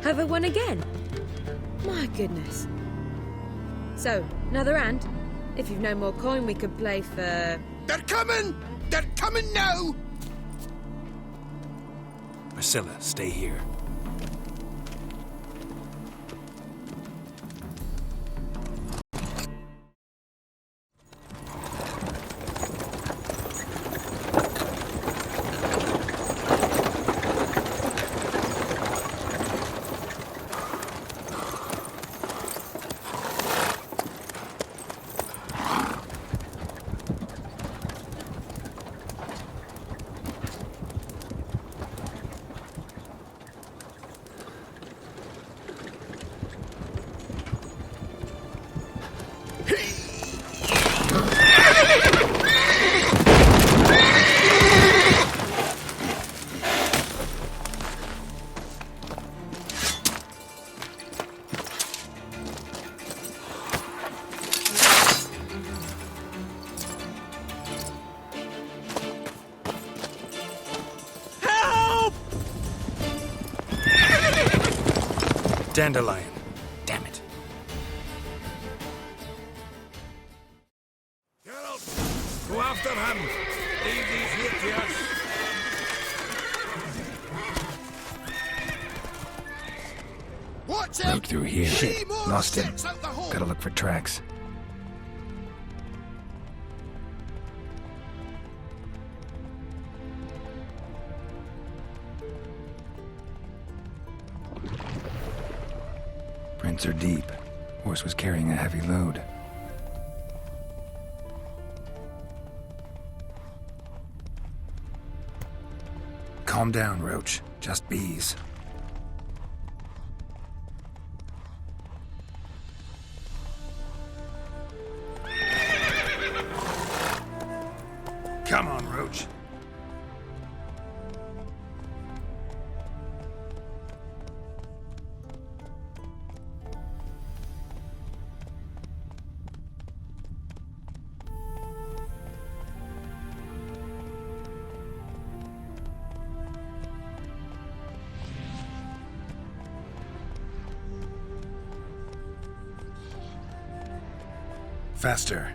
Have I won again? My goodness. So, another hand? If you've no more coin, we could play for... They're coming! They're coming now! Priscilla, stay here. Dandelion. Damn it. Geralt, go after him. Leave these here to us. Watch out! Broke through here. Shit, Lost him. out the hole. Gotta look for tracks. Prints are deep. Horse was carrying a heavy load. Calm down, Roach. Just bees. Come on, Roach. Faster.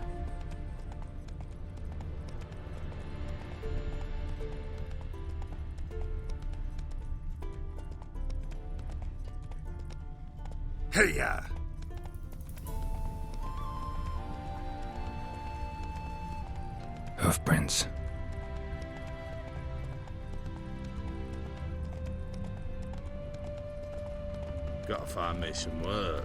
Hey-ya! Hoofprints. Gotta find me some work.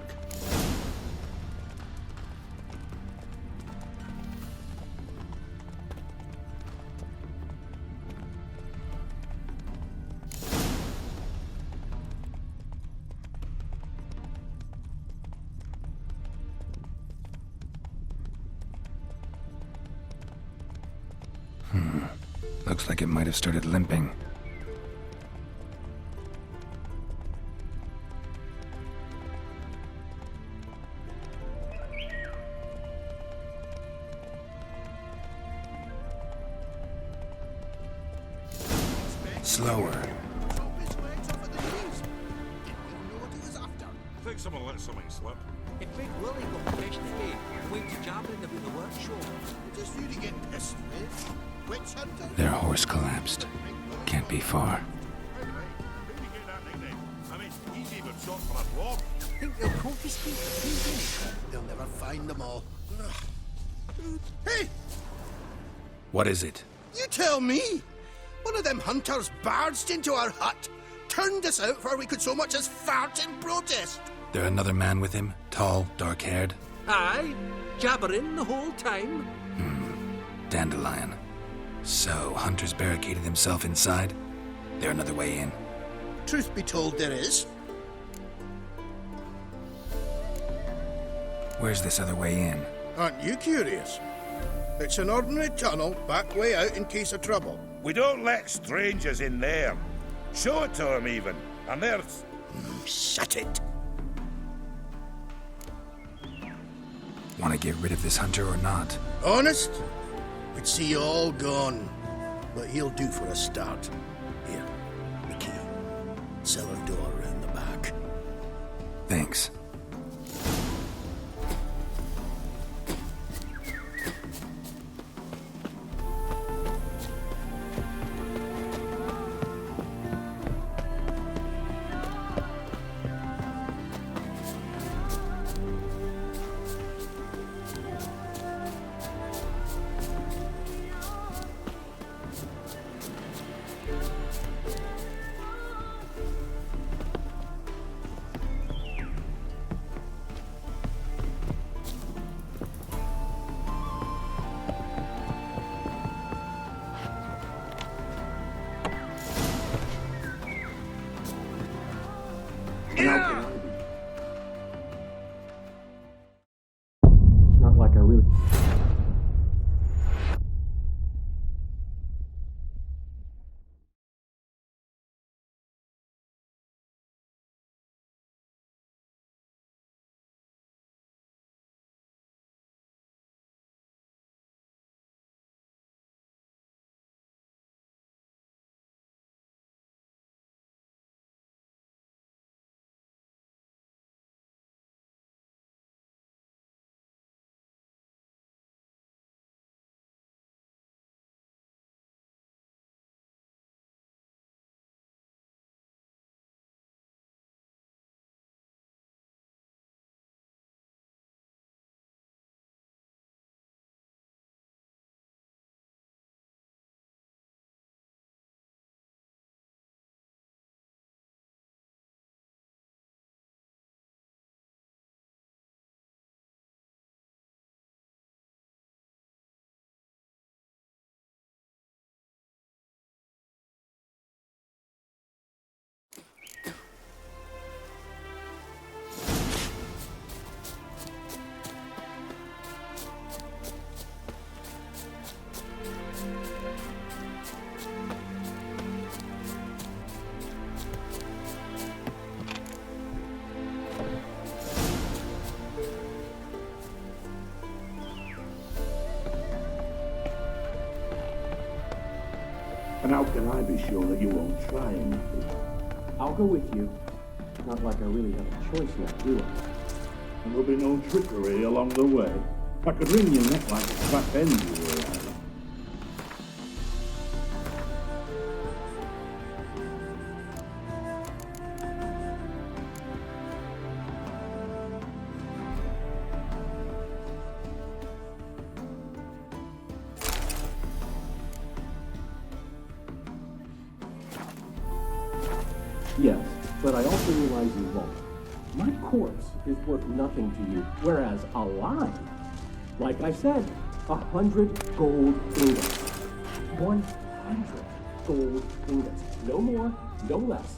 Looks like it might have started limping. Slower. I think someone let something slip. If Big Willie got fish today, went to jabbering about the workshop. Just you to get pissed with. Witch hunter? Their horse collapsed. Can't be far. Where did you get that nickname? I mean, he's even shot for a blob. Think they'll confiscate the food, They'll never find them all. Hey, What is it? you tell me. One of them hunters barged into our hut, turned us out before we could so much as fart in protest. There another man with him? Tall, dark-haired? Aye, jabbering the whole time. Dandelion. So, Hunter's barricaded himself inside? There another way in? Truth be told, there is. Where's this other way in? Aren't you curious? It's an ordinary tunnel, back way out in case of trouble. We don't let strangers in there. Show it to them even. And there's... Shut it. Want to get rid of this hunter or not? Honest? We'd see you all gone. But he'll do for a start. Here, the key. Cellar door round the back. Thanks. Not like I really... And how can I be sure that you won't try anything? I'll go with you. Not like I really have a choice now, do I? And there'll be no trickery along the way. I could wring your neck like a trap end you were at. Yes, but I also realize you won't. My corpse is worth nothing to you, whereas alive, like I said, 100 gold ingots. 100 gold ingots. No more, no less.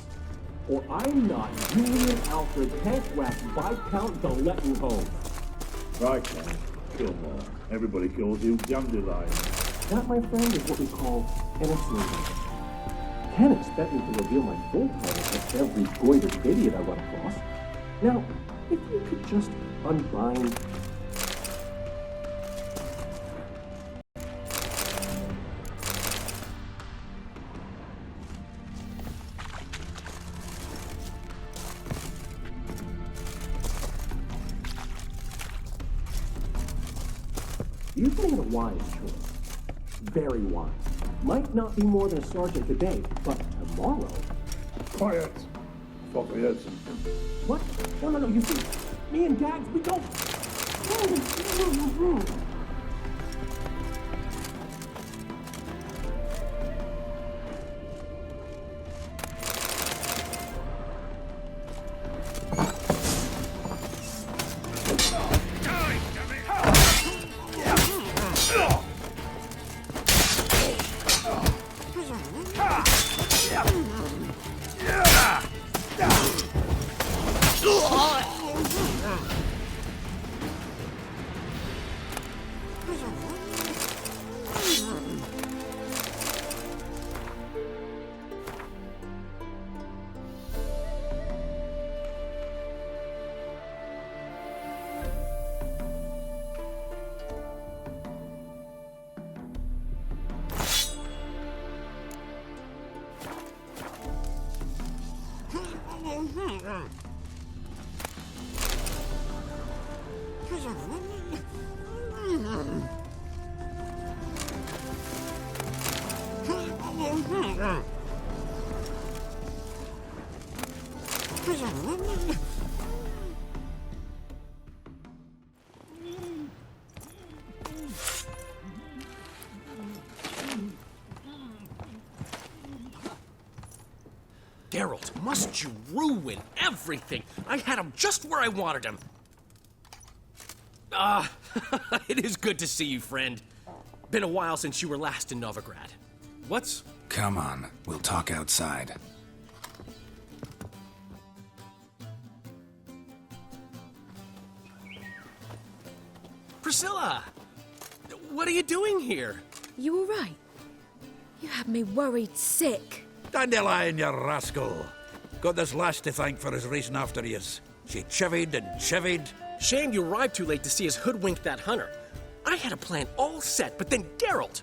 Or I'm not Julian Alfred Tankrat Viscount Delettenholm. Right, man. Kill more. Everybody calls you Dandelion. That, my friend, is what we call an association. Can't expect me to reveal my full title to every goited idiot I run across. Now, if you could just unbind... You've made a wise choice. Very wise. Might not be more than a sergeant today, but tomorrow... Quiet. I thought we heard something. What? No, you see, me and Dags, we don't... Geralt, must you ruin everything? I had him just where I wanted him. It is good to see you, friend. Been a while since you were last in Novigrad. What's... Come on, we'll talk outside. Priscilla! What are you doing here? You all right? You had me worried sick. Dandelion, you rascal. Got this lass to thank for his racing after yous. She chivied and chivied. Shame you arrived too late to see us hoodwink that hunter. I had a plan all set, but then Geralt!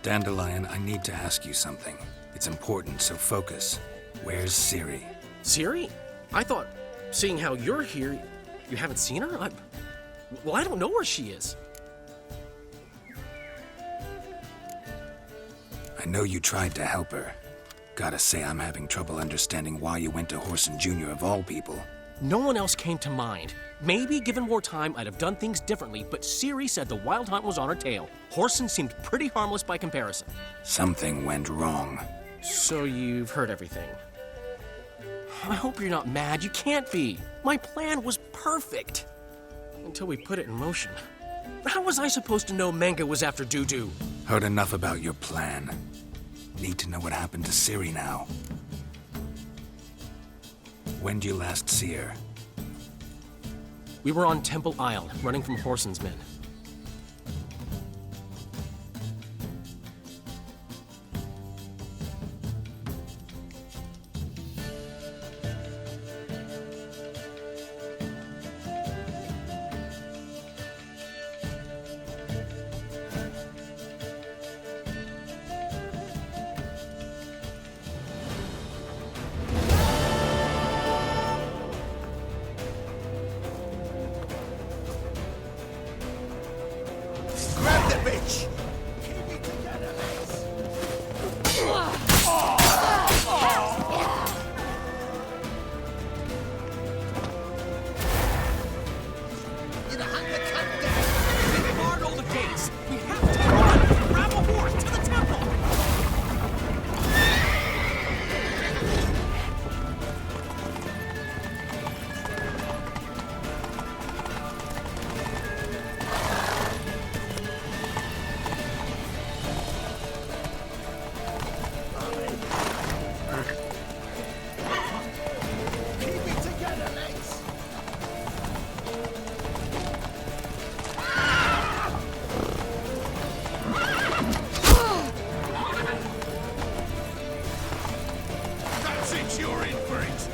Dandelion, I need to ask you something. It's important, so focus. Where's Ciri? Ciri? I thought, seeing how you're here, you haven't seen her? Well, I don't know where she is. I know you tried to help her. Gotta say, I'm having trouble understanding why you went to Whoreson Jr. of all people. No one else came to mind. Maybe, given more time, I'd have done things differently, but Ciri said the Wild Hunt was on her tail. Whoreson seemed pretty harmless by comparison. Something went wrong. So you've heard everything. I hope you're not mad. You can't be. My plan was perfect. Until we put it in motion. How was I supposed to know Manga was after Dudu? Heard enough about your plan. Need to know what happened to Ciri now. When did you last see her? We were on Temple Isle, running from Whoreson's men. Grab the bitch! Keep me together, lads. You're the hunt that can't die. Guard all the gates! We have to run! Grab a horse to the temple! Keep me together, lads. That's it, you're in for it.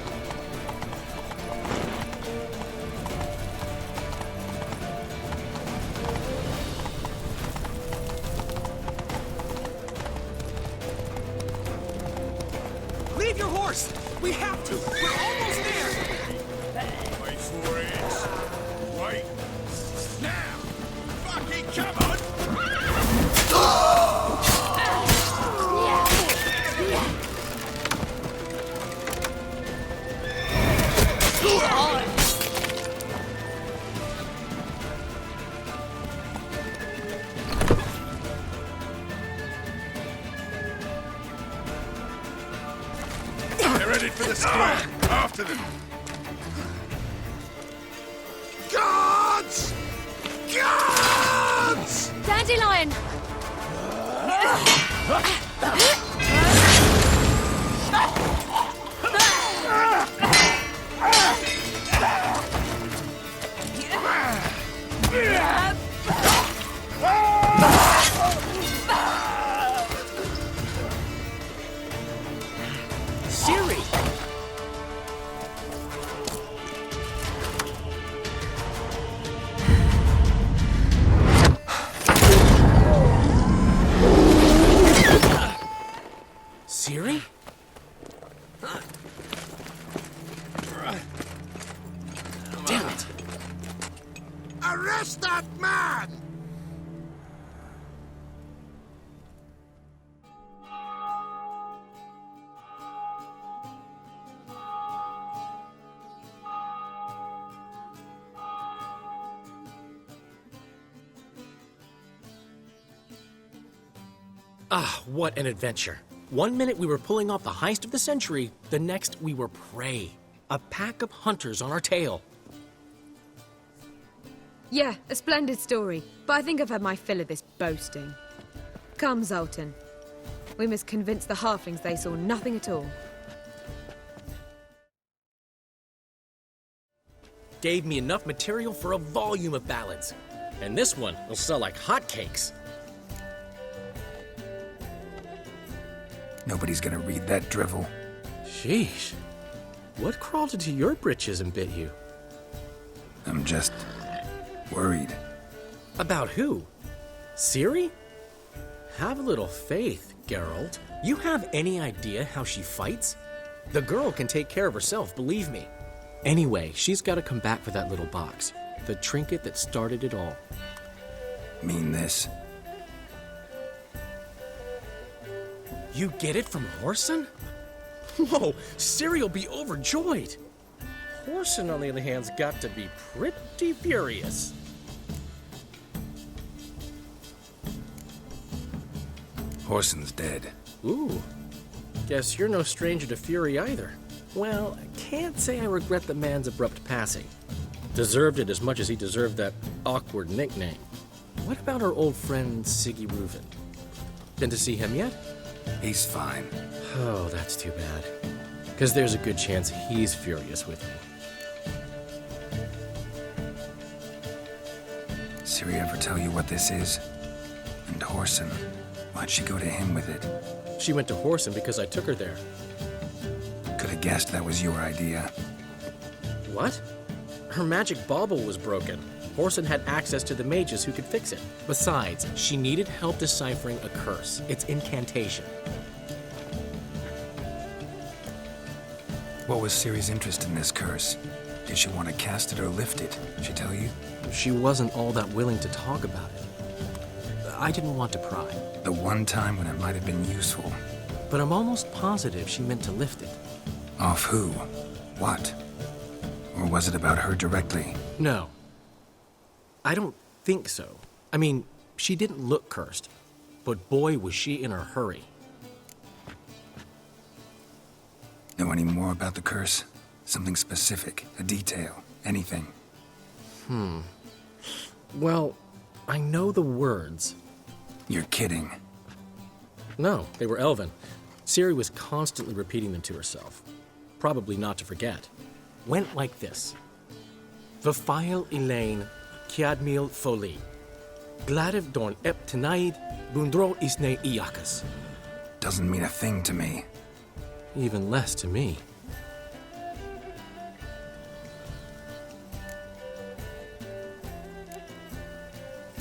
Leave your horse! We have to! We're almost there! Wait for it. Wait. Now! Fucking come on! They're ready for the square. After them. Guards! Guards! Dandelion! Ciri! Arrest that man! Ah, what an adventure. One minute we were pulling off the heist of the century, the next we were prey. A pack of hunters on our tail. Yeah, a splendid story, but I think I've had my fill of this boasting. Come, Zoltan. We must convince the halflings they saw nothing at all. Gave me enough material for a volume of ballads. And this one will sell like hotcakes. Nobody's gonna read that drivel. Sheesh. What crawled into your britches and bit you? I'm just worried. About who? Ciri? Have a little faith, Geralt. You have any idea how she fights? The girl can take care of herself, believe me. Anyway, she's got to come back for that little box. The trinket that started it all. Mean this? You get it from Whoreson? Whoa, Ciri will be overjoyed. Whoreson, on the other hand, has got to be pretty furious. Whoreson's dead. Ooh, guess you're no stranger to fury either. Well, I can't say I regret the man's abrupt passing. Deserved it as much as he deserved that awkward nickname. What about our old friend Siggy Reuven? Been to see him yet? He's fine. Oh, that's too bad. Because there's a good chance he's furious with me. Ciri ever tell you what this is? And Whoreson, why'd she go to him with it? She went to Whoreson because I took her there. Could have guessed that was your idea. What? Her magic bauble was broken. Whoreson had access to the mages who could fix it. Besides, she needed help deciphering a curse. Its incantation. What was Ciri's interest in this curse? Did she want to cast it or lift it? She tell you? She wasn't all that willing to talk about it. I didn't want to pry. The one time when it might have been useful. But I'm almost positive she meant to lift it. Off who? What? Or was it about her directly? No. I don't think so. I mean, she didn't look cursed. But boy, was she in a hurry. Know any more about the curse? Something specific, a detail, anything? Well, I know the words. You're kidding. No, they were Elven. Ciri was constantly repeating them to herself. Probably not to forget. Went like this. Vafile Elaine, Kiadmil Foli. Gladiv Dorn Ep Tenaid, Bundro Isne Iakas. Doesn't mean a thing to me. Even less to me.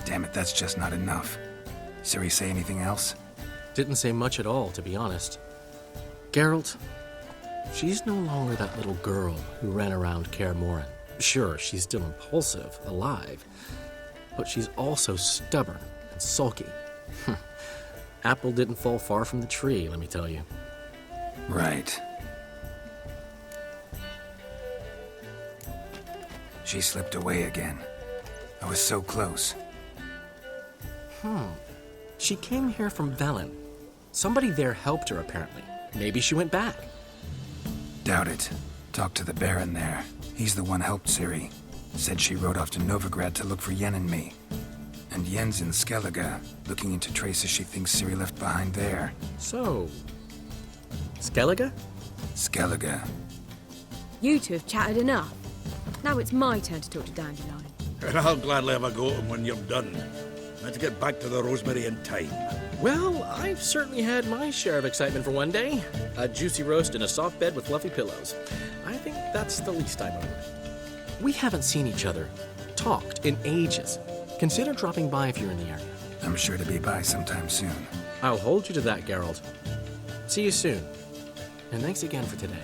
Damn it, that's just not enough. Ciri say anything else? Didn't say much at all, to be honest. Geralt, she's no longer that little girl who ran around Kaer Morhen. Sure, she's still impulsive, alive, but she's also stubborn and sulky. Apple didn't fall far from the tree, let me tell you. Right. She slipped away again. I was so close. She came here from Velen. Somebody there helped her, apparently. Maybe she went back. Doubt it. Talked to the Baron there. He's the one helped Ciri. Said she rode off to Novigrad to look for Yen and me. And Yen's in Skellige, looking into traces she thinks Ciri left behind there. So, Skellige? Skellige. You two have chatted enough. Now it's my turn to talk to Dandelion. And I'll gladly have a go at him when you're done. Let's get back to the Rosemary in time. Well, I've certainly had my share of excitement for one day. A juicy roast in a soft bed with fluffy pillows. I think that's the least I mind. We haven't seen each other, talked in ages. Consider dropping by if you're in the area. I'm sure to be by sometime soon. I'll hold you to that, Geralt. See you soon. And thanks again for today.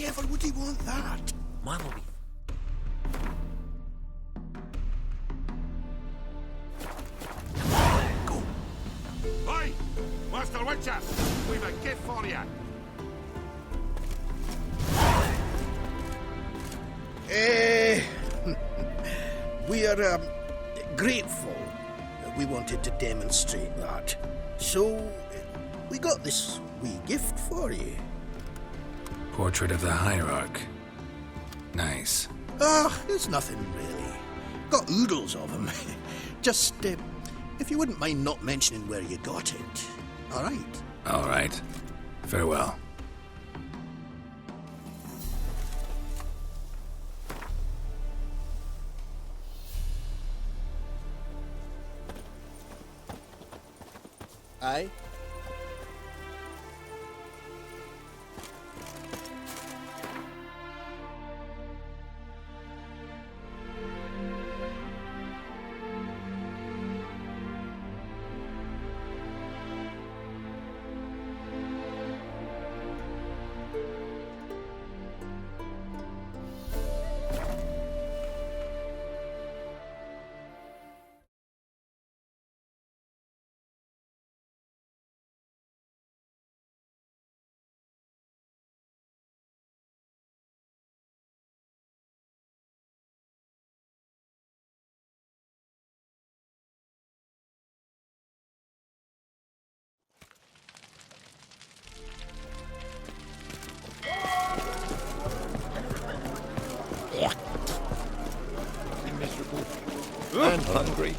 Why ever would he want that? Mine will be. Go. Oi! Master Witcher! We've a gift for you! We are grateful that we wanted to demonstrate that. So, we got this wee gift for you. Portrait of the Hierarch. Nice. It's nothing really. Got oodles of them. Just, if you wouldn't mind not mentioning where you got it. All right. All right. Farewell. Aye. And hungry.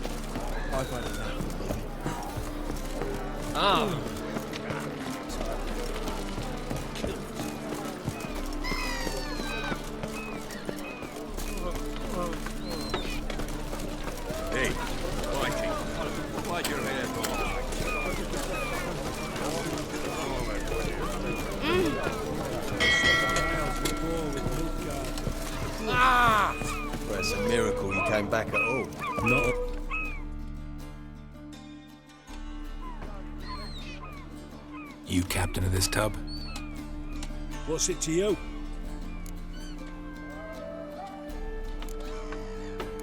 Hey, Mikey. Why'd your hair go? Well, it's a miracle he came back at all. Not You captain of this tub? What's it to you?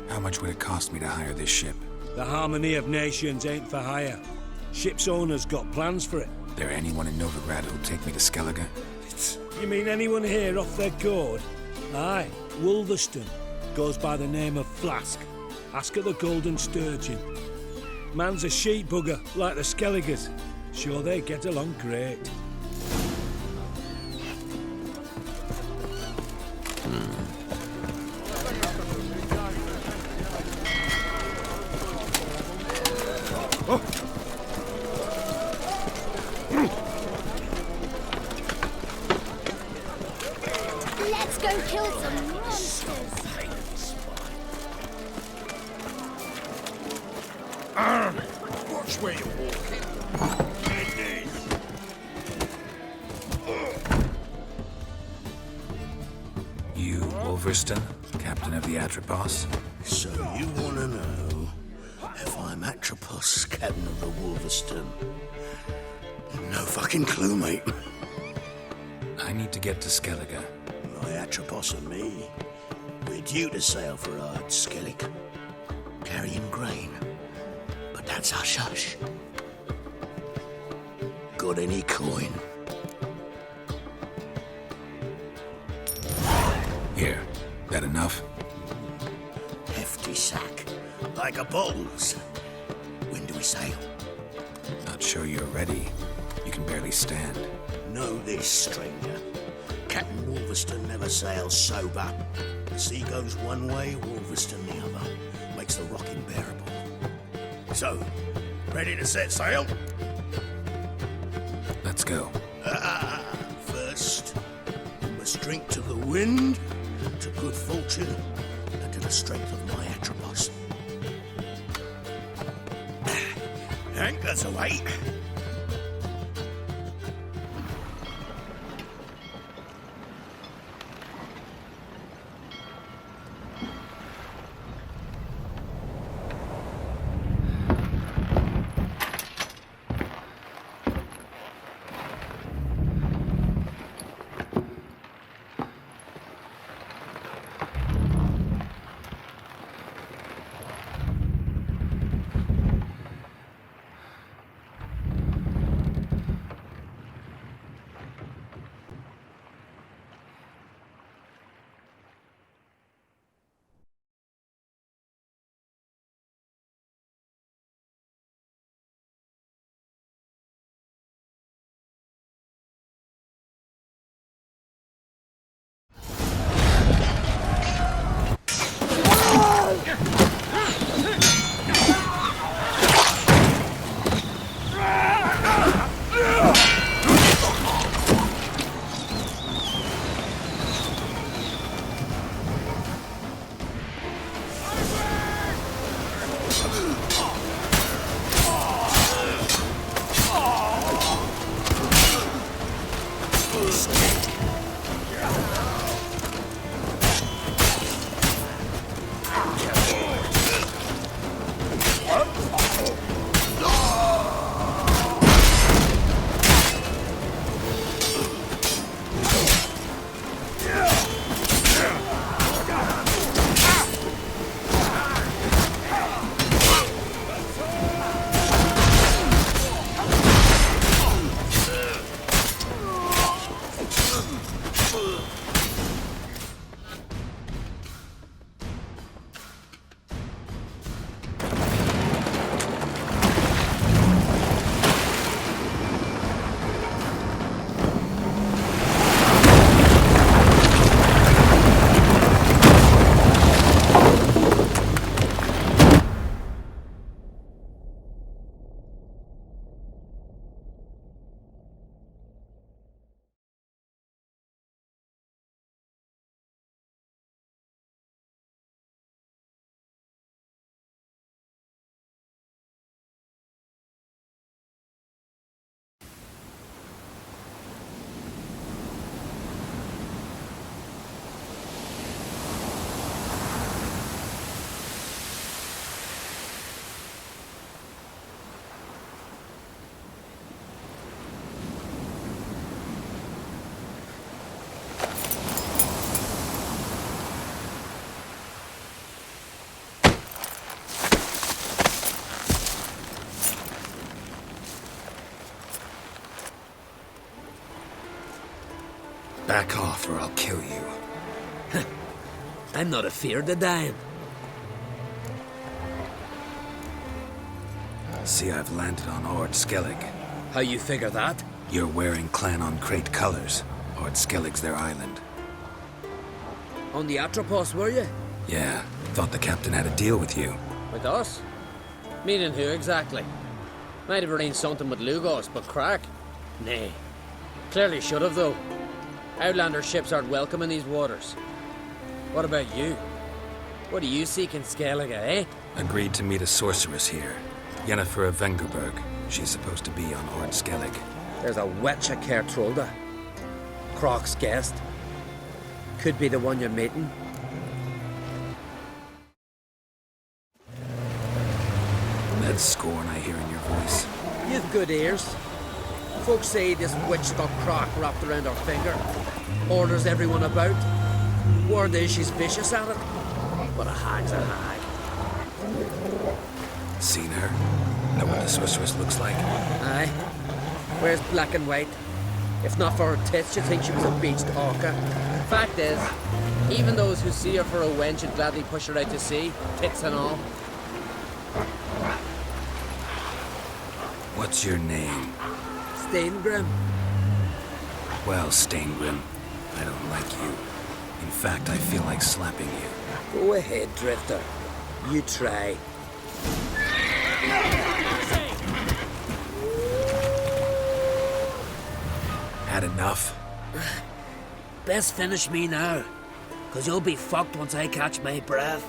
How much would it cost me to hire this ship? The Harmony of Nations ain't for hire. Ship's owner's got plans for it. There anyone in Novigrad who'll take me to Skellige? You mean anyone here off their gourd? Aye, Wolverston. Goes by the name of Flask. Ask at the Golden Sturgeon. Man's a sheep bugger, like the Skelligers. Sure, they get along great. Let's go kill some monsters. Watch where you're walking. You, Wolverston, captain of the Atropos? So you want to know if I'm Atropos, captain of the Wolverston? No fucking clue, mate. I need to get to Skellige. My Atropos and me, we're due to sail for Ard Skellig, carrying grain. But that's hush-hush. Got any coin? Here, that enough? Hefty sack, like a bowls. When do we sail? Not sure you're ready. You can barely stand. Know this, stranger. Captain Wolverston never sails sober. The sea goes one way, Wolverston the other. Makes the rocking bearable. So, ready to set sail? Let's go. First, we must drink to the wind, to good fortune, and to the strength of my Atropos. Anchors away. Back off or I'll kill you. I'm not afeard of dying. See, I've landed on Ord Skellig. How you figure that? You're wearing Clan on Crate colors. Ord Skellig's their island. On the Atropos, were you? Yeah, thought the captain had a deal with you. With us? Meaning who exactly? Might have arranged something with Lugos, but crack? Nay. Clearly should have, though. Outlander ships aren't welcome in these waters. What about you? What do you seek in Skellige, eh? Agreed to meet a sorceress here. Yennefer of Vengerberg. She's supposed to be on Ord Skellig. There's a witch at Kertrolda. Croc's guest. Could be the one you're meeting. That scorn I hear in your voice. You've good ears. Folks say this witch got Croc wrapped around her finger. Orders everyone about. Word is she's vicious at it. But a hag's a hag. Seen her? Know what the sorceress looks like? Aye. Wears black and white. If not for her tits, you'd think she was a beached orca. Fact is, even those who see her for a wench would gladly push her out to sea, tits and all. What's your name? Steingrim. Well, Steingrim, I don't like you. In fact, I feel like slapping you. Go ahead, Drifter. You try. Had enough? Best finish me now, 'cause you'll be fucked once I catch my breath.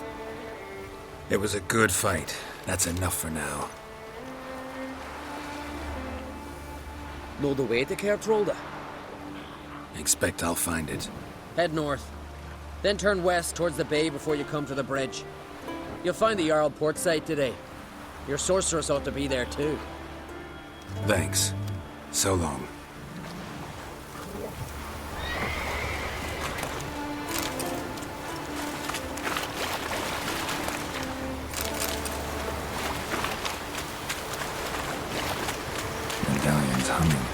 It was a good fight. That's enough for now. Know the way to Kertrolda? Expect I'll find it. Head north. Then turn west towards the bay before you come to the bridge. You'll find the Jarl port site today. Your sorceress ought to be there too. Thanks. So long. Medallion's humming.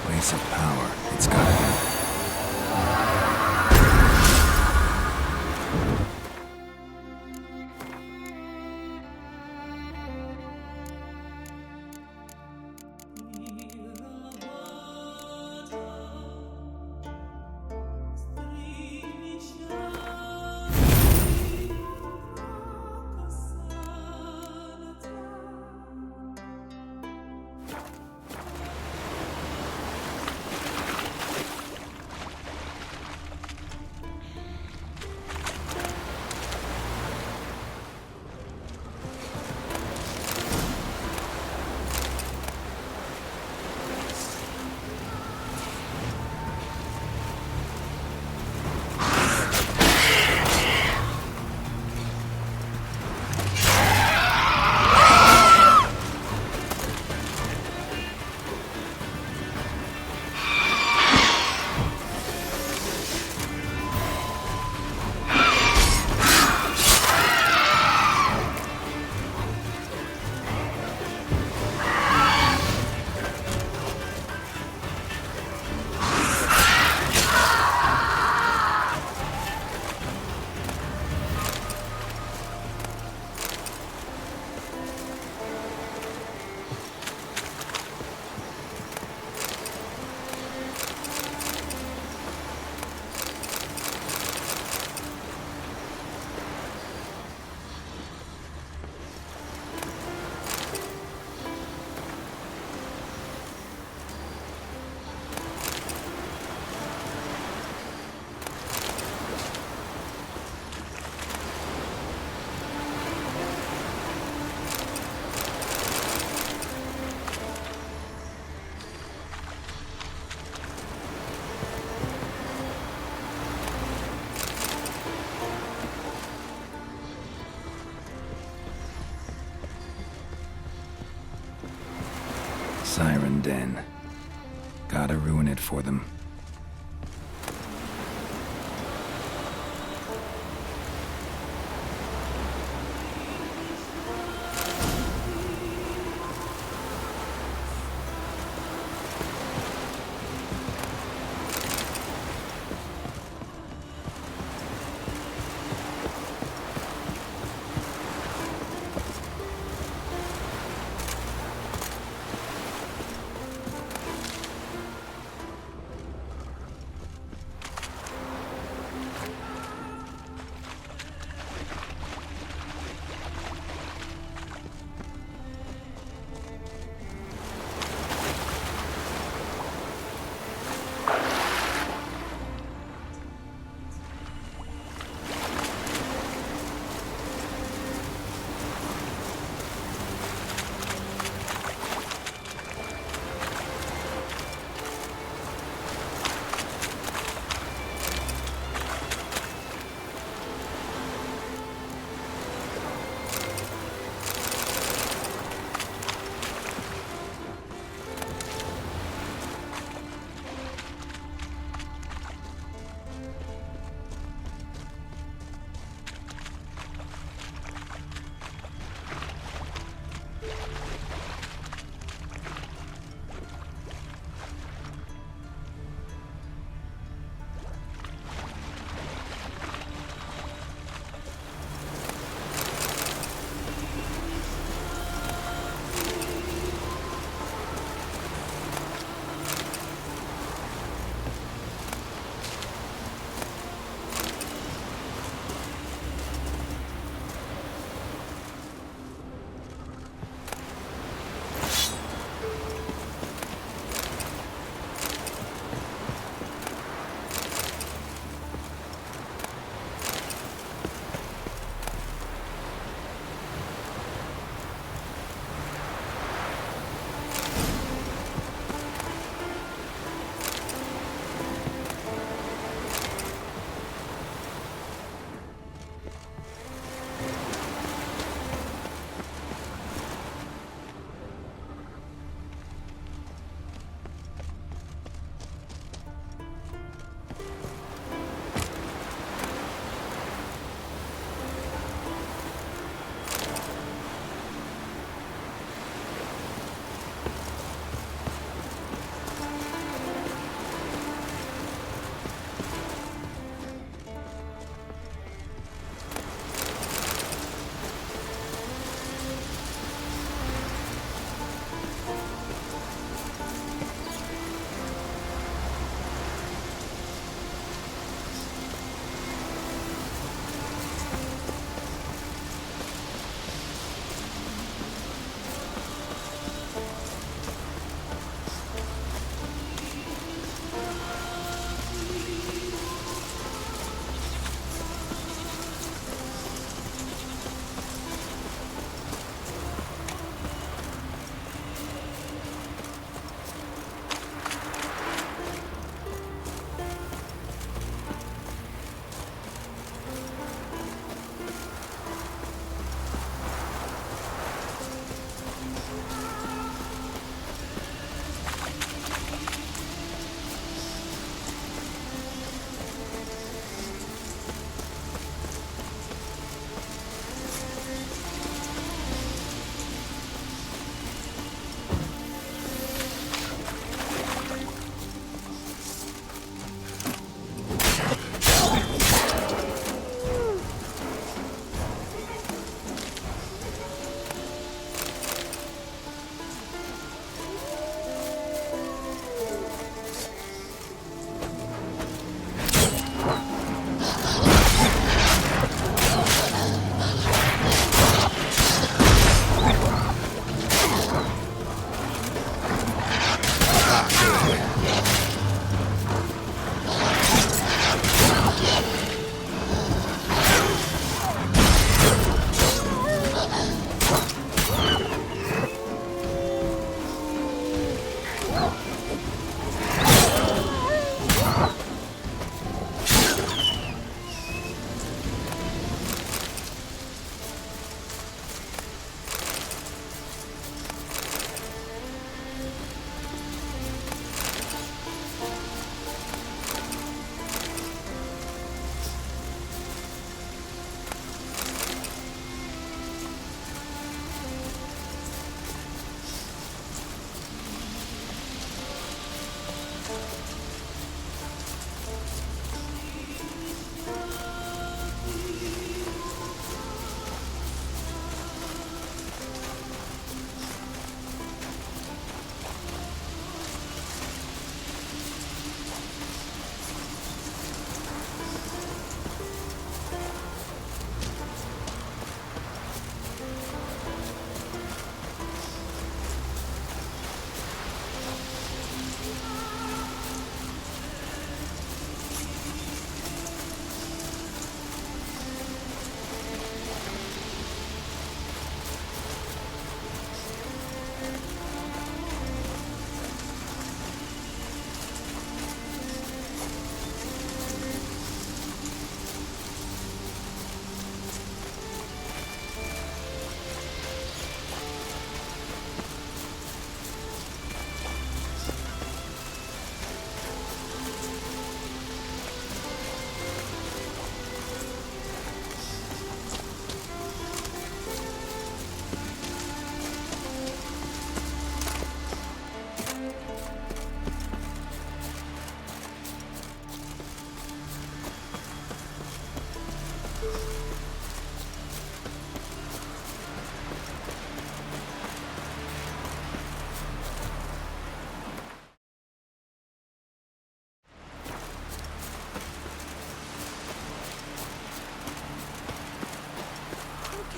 Place of power. It's gotta be. Siren Den. Gotta ruin it for them.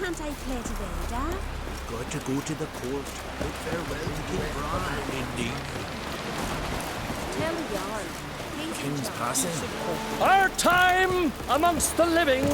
can't I play today, Dad? Got to go to the court. Bid farewell to King Bran, indeed. Tell a yarn. Please, King's passing. Our time amongst the living.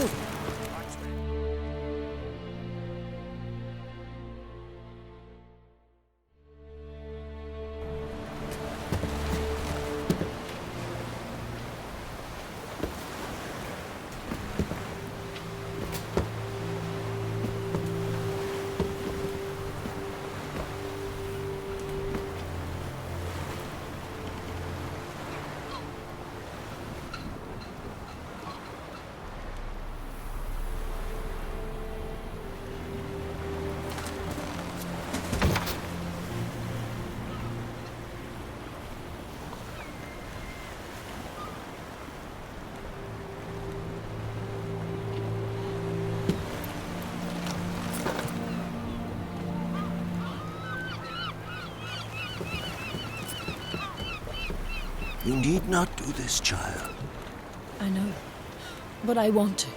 You need not do this, child. I know, but I want to.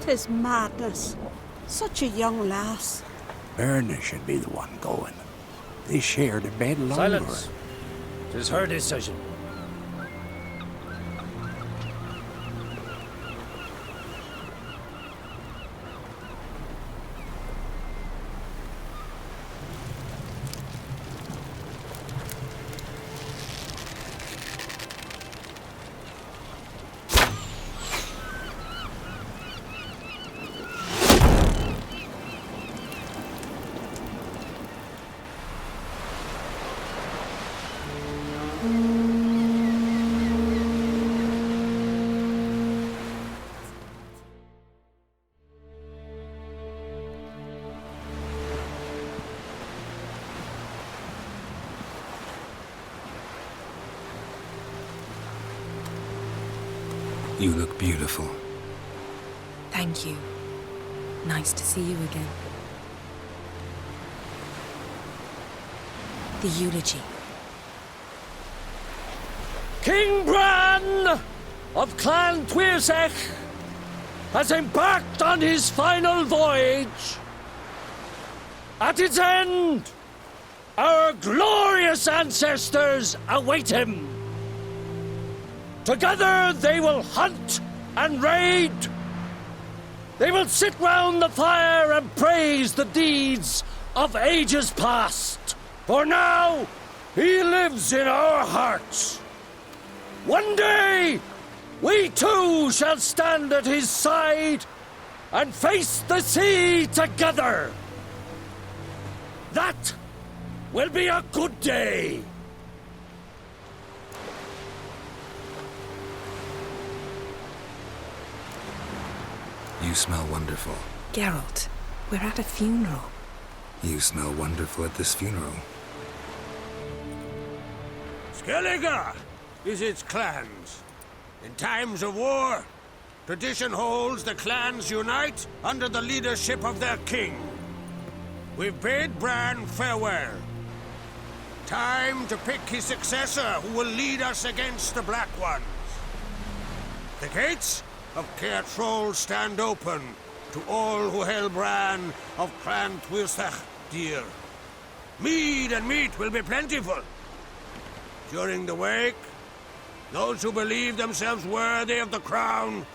Tis madness. Such a young lass. Erna should be the one going. They shared a bed longer. Silence. 'Tis her decision. You look beautiful. Thank you. Nice to see you again. The eulogy. King Bran of Clan Tuirsech has embarked on his final voyage. At its end, our glorious ancestors await him. Together they will hunt and raid. They will sit round the fire and praise the deeds of ages past. For now, he lives in our hearts. One day, we too shall stand at his side and face the sea together. That will be a good day. You smell wonderful. Geralt, we're at a funeral. You smell wonderful at this funeral. Skellige is its clans. In times of war, tradition holds the clans unite under the leadership of their king. We've bade Bran farewell. Time to pick his successor who will lead us against the Black Ones. The gates of Caer Troll stand open to all who held Bran of Clan Tuirsech dear. Mead and meat will be plentiful. During the wake, those who believe themselves worthy of the crown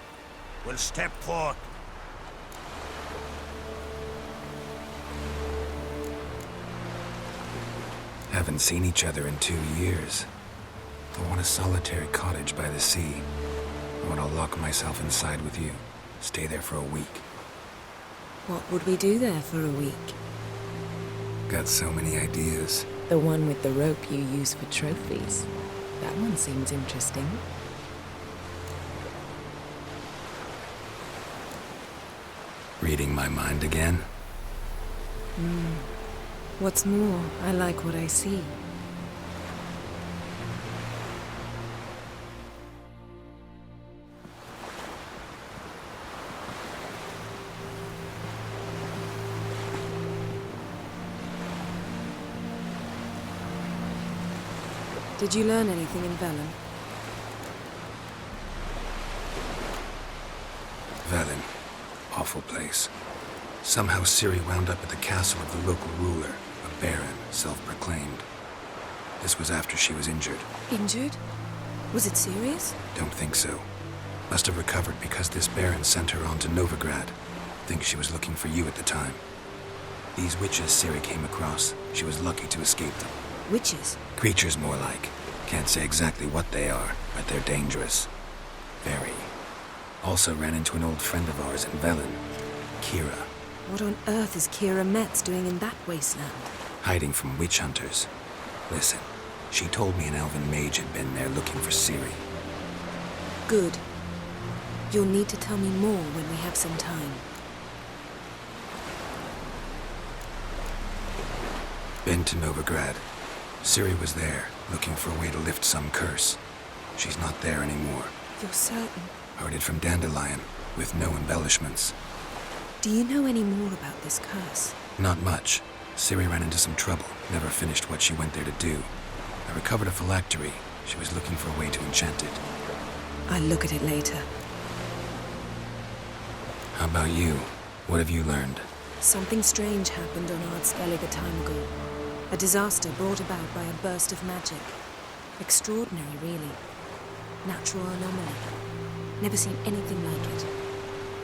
will step forth. Haven't seen each other in 2 years. I want a solitary cottage by the sea. I want to lock myself inside with you. Stay there for a week. What would we do there for a week? Got so many ideas. The one with the rope you use for trophies. That one seems interesting. Reading my mind again? What's more, I like what I see. Did you learn anything in Velen? Velen. Awful place. Somehow Ciri wound up at the castle of the local ruler, a baron, self-proclaimed. This was after she was injured. Injured? Was it serious? Don't think so. Must have recovered because this baron sent her on to Novigrad. Think she was looking for you at the time. These witches Ciri came across, she was lucky to escape them. Witches? Creatures, more like. Can't say exactly what they are, but they're dangerous. Very. Also ran into an old friend of ours in Velen, Kira. What on earth is Kira Metz doing in that wasteland? Hiding from witch hunters. Listen, she told me an elven mage had been there looking for Ciri. Good. You'll need to tell me more when we have some time. Been to Novigrad. Ciri was there, looking for a way to lift some curse. She's not there anymore. You're certain? Heard it from Dandelion, with no embellishments. Do you know any more about this curse? Not much. Ciri ran into some trouble, never finished what she went there to do. I recovered a phylactery. She was looking for a way to enchant it. I'll look at it later. How about you? What have you learned? Something strange happened on Ardskellig a time ago. A disaster brought about by a burst of magic. Extraordinary, really. Natural anomaly. Never seen anything like it.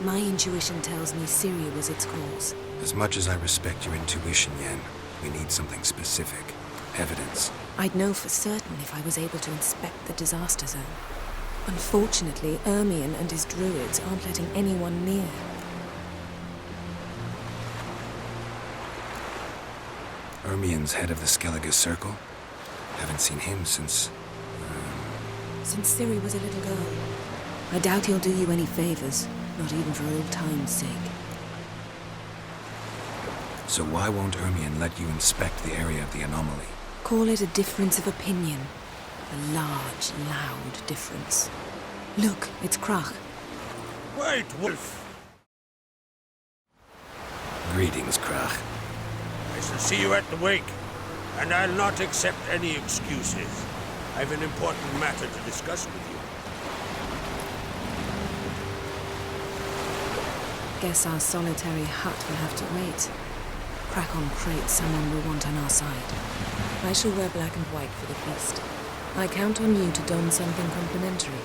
My intuition tells me Ciri was its cause. As much as I respect your intuition, Yen, we need something specific. Evidence. I'd know for certain if I was able to inspect the disaster zone. Unfortunately, Ermion and his druids aren't letting anyone near. Ermion's head of the Skellige Circle? Haven't seen him since... Since Ciri was a little girl. I doubt he'll do you any favors, not even for old time's sake. So why won't Ermion let you inspect the area of the anomaly? Call it a difference of opinion. A large, loud difference. Look, it's Krach. Wait, Wolf! Greetings, Krach. I shall see you at the wake, and I'll not accept any excuses. I've an important matter to discuss with you. Guess our solitary hut will have to wait. Crack on crate someone will want on our side. I shall wear black and white for the feast. I count on you to don something complimentary.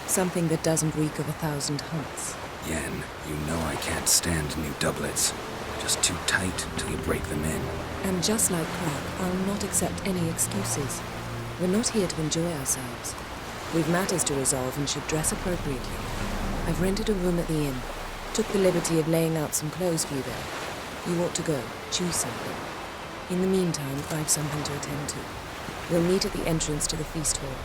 Something that doesn't reek of 1,000 hunts. Yen, you know I can't stand new doublets. Just too tight till you break them in. And just like Crack, I'll not accept any excuses. We're not here to enjoy ourselves. We've matters to resolve and should dress appropriately. I've rented a room at the inn. Took the liberty of laying out some clothes for you there. You ought to go. Choose something. In the meantime, I've something to attend to. We'll meet at the entrance to the feast hall.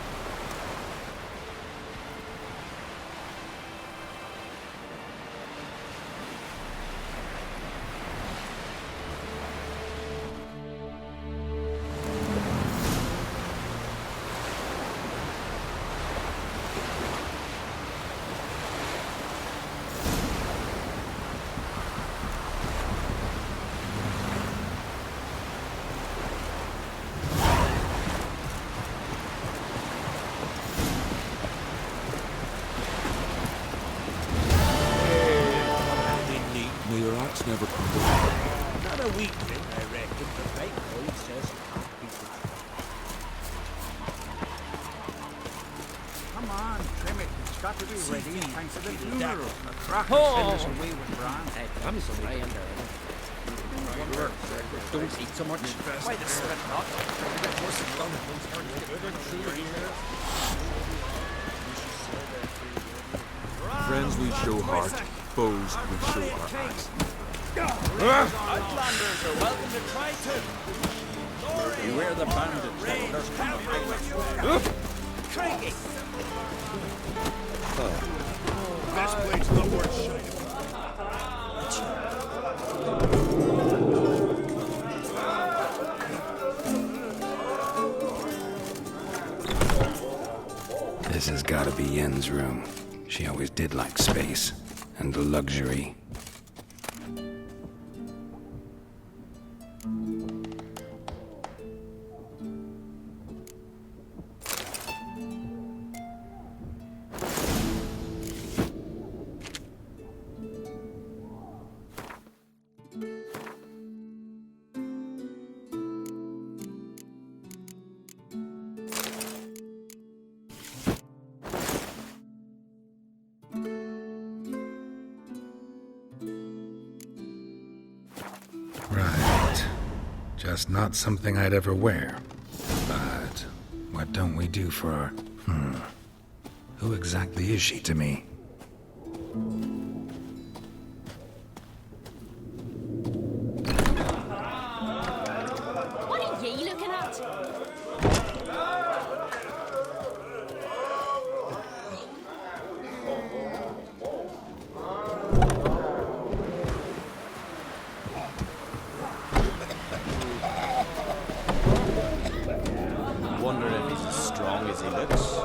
Never come back. Not a weak thing, I reckon, but right now it says Come on, trim it. It's got to be ready in time for the funeral. The crack Oh. send us away with Bran. Hey, I'm sorry, don't eat so much. Why the spit not? Friends we show heart, foes we show our eyes. Outlanders are welcome to Triton. Beware the bandits. There's coming. Craigie. This blade's not worth shining. gotta be Yen's room. She always did like space and luxury. Right. Just not something I'd ever wear. But what don't we do for... Who exactly is she to me? What are ye looking at? Wonder if he's as strong as he looks.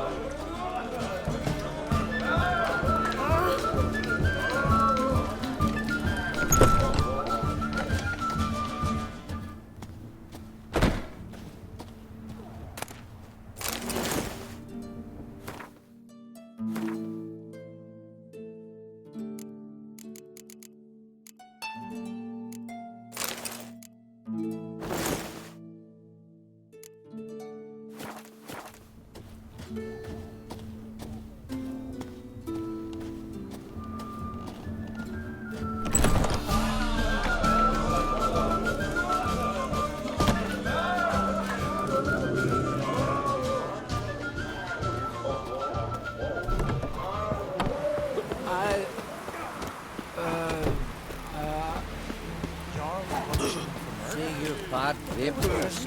Bad vapors.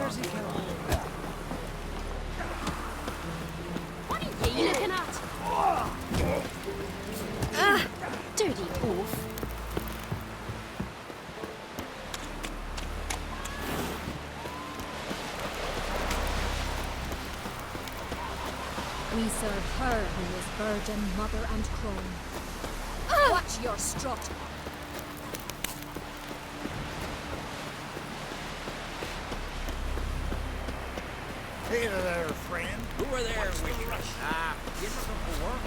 What are ye looking at? Dirty oaf. We serve her who is virgin, mother, and crone. Watch your strut. Hey there, friend. Who are there with you? You looking for work?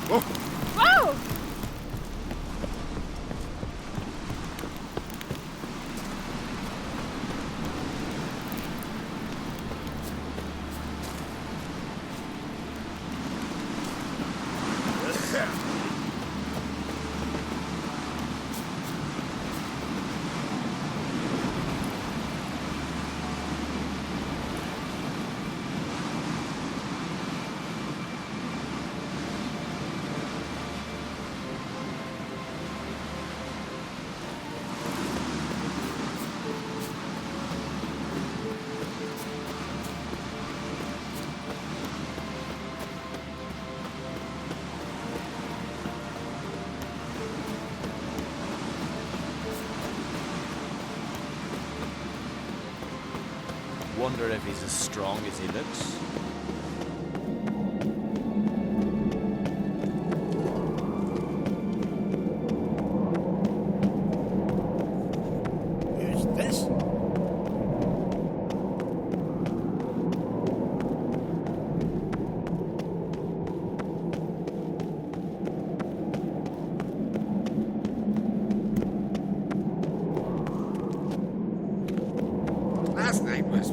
Whoa! Wonder if he's as strong as he looks. Who's this? Last night was